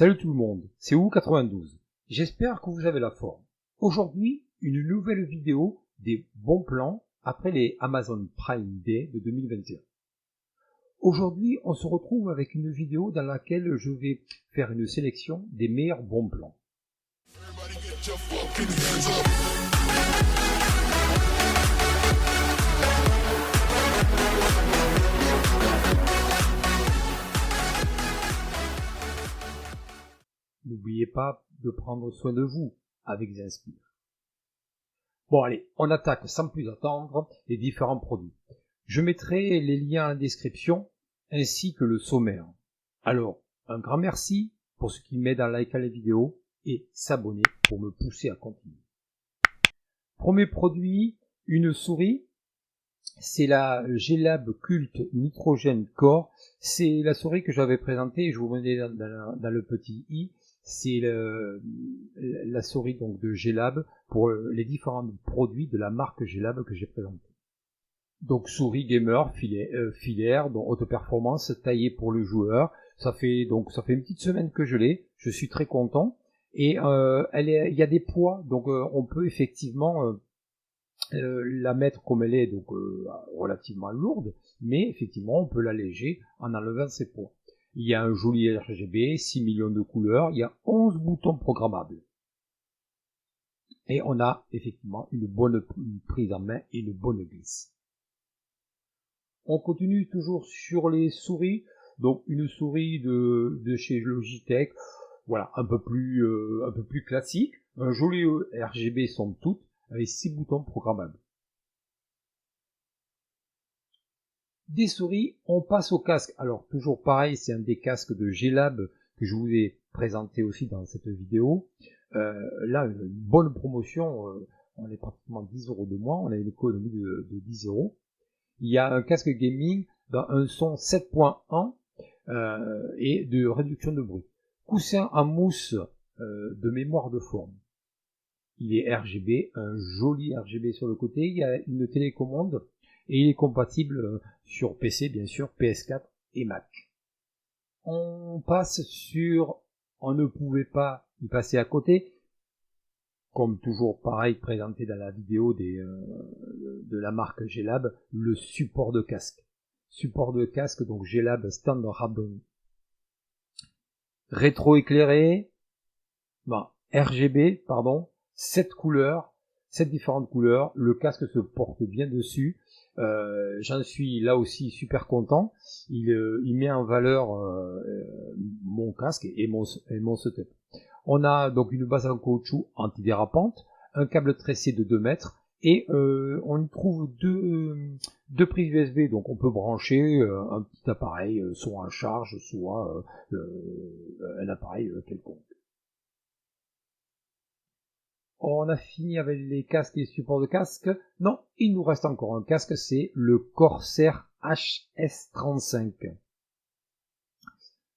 Salut tout le monde, c'est Ou92. J'espère que vous avez la forme. Aujourd'hui, une nouvelle vidéo des bons plans après les Amazon Prime Day de 2021. Aujourd'hui, on se retrouve avec une vidéo dans laquelle je vais faire une sélection des meilleurs bons plans. N'oubliez pas de prendre soin de vous avec Zinspire. Bon allez, on attaque sans plus attendre les différents produits. Je mettrai les liens en description ainsi que le sommaire. Alors, un grand merci pour ceux qui m'aident à liker les vidéos et s'abonner pour me pousser à continuer. Premier produit, une souris. C'est la G-Lab Cult Nitrogen Core. C'est la souris que j'avais présentée, je vous mets dans le petit i. C'est la souris donc de G-Lab pour les différents produits de la marque G-Lab que j'ai présenté. Donc souris gamer filaire, donc haute performance, taillée pour le joueur. Ça fait une petite semaine que je l'ai. Je suis très content. Et il y a des poids, donc on peut effectivement la mettre comme elle est, donc relativement lourde, mais effectivement on peut l'alléger en enlevant ses poids. Il y a un joli RGB, 6 millions de couleurs, il y a 11 boutons programmables. Et on a effectivement une bonne prise en main et une bonne glisse. On continue toujours sur les souris, donc une souris de chez Logitech, voilà, un peu plus classique, un joli RGB somme toute, avec 6 boutons programmables. Des souris, on passe au casque. Alors toujours pareil, c'est un des casques de G-Lab que je vous ai présenté aussi dans cette vidéo. Là, une bonne promotion, on est pratiquement 10 € de moins, on a une économie de 10 €. Il y a un casque gaming dans un son 7.1 et de réduction de bruit. Coussin en mousse de mémoire de forme. Il est RGB, un joli RGB sur le côté, il y a une télécommande et il est compatible sur PC bien sûr, PS4 et Mac. On passe sur, on ne pouvait pas y passer à côté, comme toujours pareil présenté dans la vidéo de la marque G-Lab, le support de casque. Support de casque, donc G-Lab Standard Ribbon. Rétro-éclairé, RGB, pardon, 7 différentes couleurs, le casque se porte bien dessus, j'en suis là aussi super content, il met en valeur mon casque et mon setup. On a donc une base en caoutchouc antidérapante, un câble tressé de 2 mètres, et on y trouve deux prises USB, donc on peut brancher un petit appareil, soit en charge, soit un appareil quelconque. On a fini avec les casques et les supports de casque. Non, il nous reste encore un casque, c'est le Corsair HS35.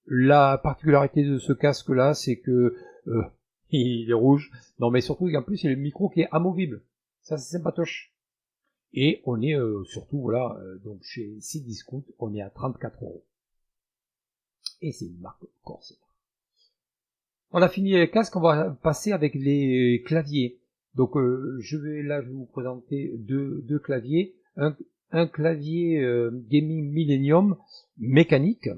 La particularité de ce casque-là, c'est que il est rouge. Non, mais surtout, en plus, il y a le micro qui est amovible. Ça, c'est sympatoche. Et on est surtout, voilà, donc chez Cdiscount, on est à 34 €. Et c'est une marque Corsair. On a fini les casques, on va passer avec les claviers. Donc je vais vous présenter deux claviers. Un clavier Gaming Millennium mécanique.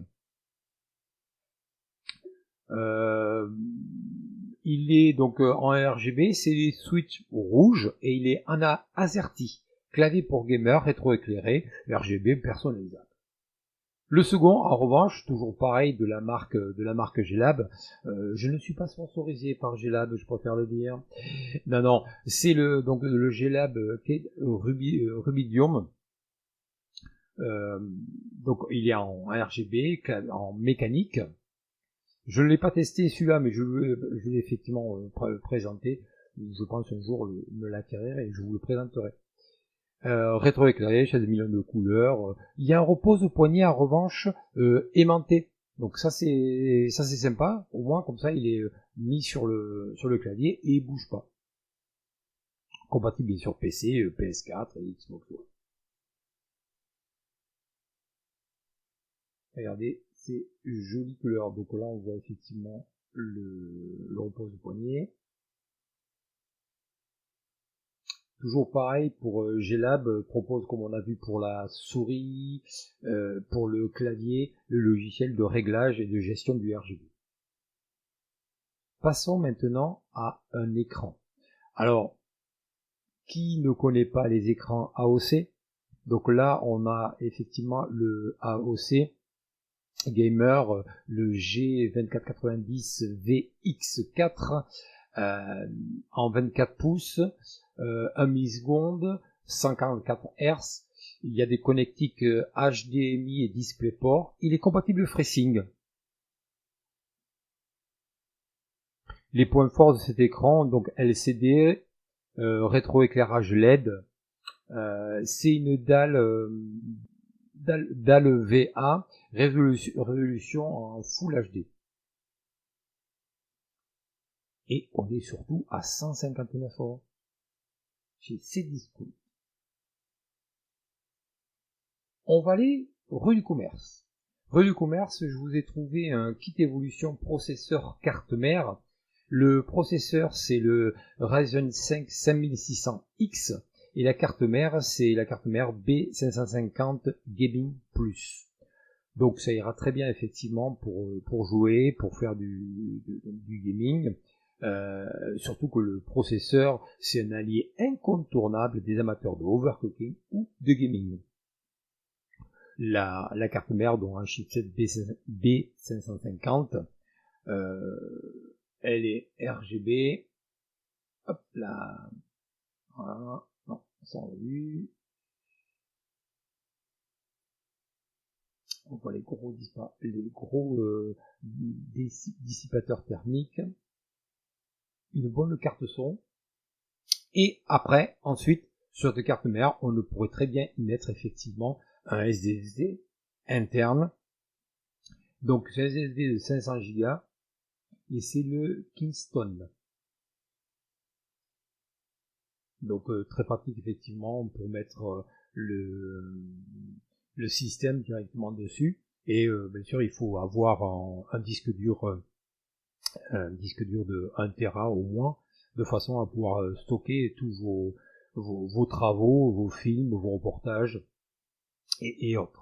Il est donc en RGB, c'est les switches rouges et il est en AZERTY. Clavier pour gamer, rétro-éclairé, RGB personnalisable. Le second, en revanche, toujours pareil de la marque G-Lab, je ne suis pas sponsorisé par G-Lab, je préfère le dire. Non, c'est le G-Lab Rubidium. Donc il est en RGB, en mécanique. Je ne l'ai pas testé celui-là, mais je l'ai effectivement présenté. Je pense un jour me l'acquérir et je vous le présenterai. Rétro-éclairé, chez des millions de couleurs. Il y a un repose au poignet en revanche aimanté. Donc ça c'est sympa. Au moins comme ça il est mis sur le clavier et il bouge pas. Compatible bien sûr PC, PS4 et Xbox One. Regardez, c'est jolie couleur. Donc là, on voit effectivement le repose-poignet. Toujours pareil pour Glab propose, comme on a vu pour la souris, pour le clavier, le logiciel de réglage et de gestion du RGB. Passons maintenant à un écran. Alors, qui ne connaît pas les écrans AOC? Donc là, on a effectivement le AOC Gamer, le G2490 VX4 en 24 pouces, 1 milliseconde, 144 Hz. Il y a des connectiques HDMI et DisplayPort. Il est compatible FreeSync. Les points forts de cet écran, donc LCD, rétroéclairage LED, c'est une dalle VA, résolution en Full HD. Et on est surtout à 159 € chez Cdiscount. On va aller rue du Commerce. Rue du Commerce, je vous ai trouvé un kit évolution processeur carte mère. Le processeur, c'est le Ryzen 5 5600X et la carte mère, c'est la carte mère B550 Gaming Plus. Donc ça ira très bien effectivement pour jouer, pour faire du gaming. Surtout que le processeur, c'est un allié incontournable des amateurs de overclocking ou de gaming. La carte mère, dont un chipset B550, elle est RGB. Hop là. Voilà. Non, ça on l'a vu. On voit les gros dissipateurs thermiques. Une bonne carte son. Et après, ensuite, sur cette carte mère, on pourrait très bien y mettre effectivement un SSD interne. Donc c'est un SSD de 500 Go et c'est le Kingston. Donc très pratique effectivement pour mettre le système directement dessus. Et bien sûr il faut avoir un disque dur de 1 Tera au moins, de façon à pouvoir stocker tous vos travaux, vos films, vos reportages et autres.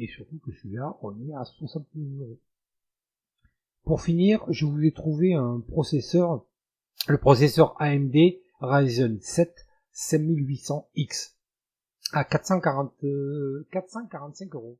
Et surtout que celui-là, on est à 69 €. Pour finir, je vous ai trouvé un processeur, le processeur AMD Ryzen 7 5800X à 445 €.